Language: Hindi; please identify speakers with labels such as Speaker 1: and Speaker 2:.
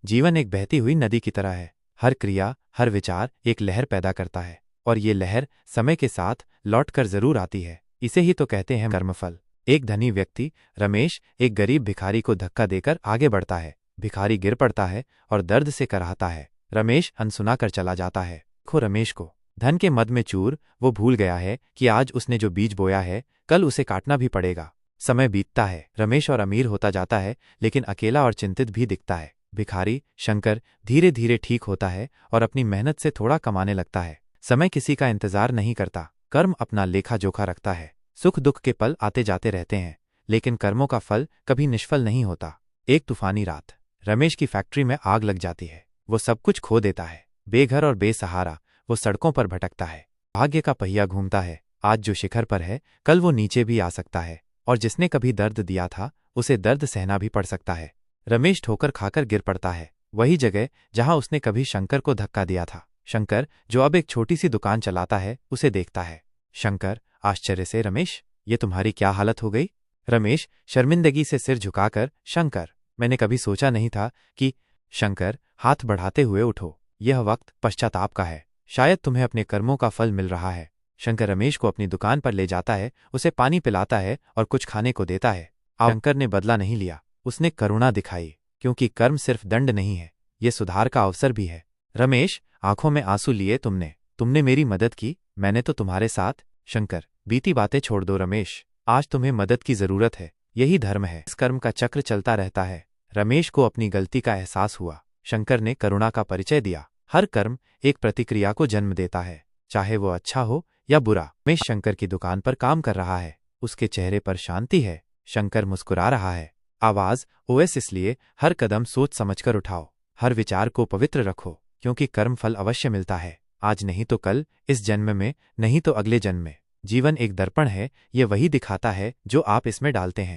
Speaker 1: जीवन एक बहती हुई नदी की तरह है। हर क्रिया, हर विचार एक लहर पैदा करता है और ये लहर समय के साथ लौटकर जरूर आती है। इसे ही तो कहते हैं कर्मफल। एक धनी व्यक्ति रमेश एक गरीब भिखारी को धक्का देकर आगे बढ़ता है। भिखारी गिर पड़ता है और दर्द से कराहता है। रमेश अनसुना कर चला जाता है। खो रमेश को धन के मद में चूर वो भूल गया है कि आज उसने जो बीज बोया है कल उसे काटना भी पड़ेगा। समय बीतता है, रमेश और अमीर होता जाता है, लेकिन अकेला और चिंतित भी दिखता है। भिखारी शंकर धीरे धीरे ठीक होता है और अपनी मेहनत से थोड़ा कमाने लगता है। समय किसी का इंतजार नहीं करता, कर्म अपना लेखा जोखा रखता है। सुख दुख के पल आते जाते रहते हैं, लेकिन कर्मों का फल कभी निष्फल नहीं होता। एक तूफानी रात, रमेश की फैक्ट्री में आग लग जाती है। वो सब कुछ खो देता है। बेघर और बेसहारा वो सड़कों पर भटकता है। भाग्य का पहिया घूमता है। आज जो शिखर पर है कल वो नीचे भी आ सकता है, और जिसने कभी दर्द दिया था उसे दर्द सहना भी पड़ सकता है। रमेश ठोकर खाकर गिर पड़ता है, वही जगह जहां उसने कभी शंकर को धक्का दिया था। शंकर, जो अब एक छोटी सी दुकान चलाता है, उसे देखता है। शंकर आश्चर्य से, रमेश, ये तुम्हारी क्या हालत हो गई? रमेश शर्मिंदगी से सिर झुकाकर, शंकर, मैंने कभी सोचा नहीं था कि। शंकर हाथ बढ़ाते हुए, उठो, यह वक्त पश्चाताप का है। शायद तुम्हें अपने कर्मों का फल मिल रहा है। शंकर रमेश को अपनी दुकान पर ले जाता है, उसे पानी पिलाता है और कुछ खाने को देता है। शंकर ने बदला नहीं लिया, उसने करुणा दिखाई, क्योंकि कर्म सिर्फ दंड नहीं है, ये सुधार का अवसर भी है। रमेश, आंखों में आंसू लिए तुमने मेरी मदद की, मैंने तो तुम्हारे साथ। शंकर, बीती बातें छोड़ दो रमेश, आज तुम्हें मदद की जरूरत है, यही धर्म है। इस कर्म का चक्र चलता रहता है। रमेश को अपनी गलती का एहसास हुआ। शंकर ने करुणा का परिचय दिया। हर कर्म एक प्रतिक्रिया को जन्म देता है, चाहे वो अच्छा हो या बुरा। रमेश शंकर की दुकान पर काम कर रहा है, उसके चेहरे पर शांति है। शंकर मुस्कुरा रहा है। आवाज ओएस, इसलिए हर कदम सोच समझकर उठाओ, हर विचार को पवित्र रखो, क्योंकि कर्म फल अवश्य मिलता है, आज नहीं तो कल, इस जन्म में नहीं तो अगले जन्म में। जीवन एक दर्पण है, ये वही दिखाता है जो आप इसमें डालते हैं।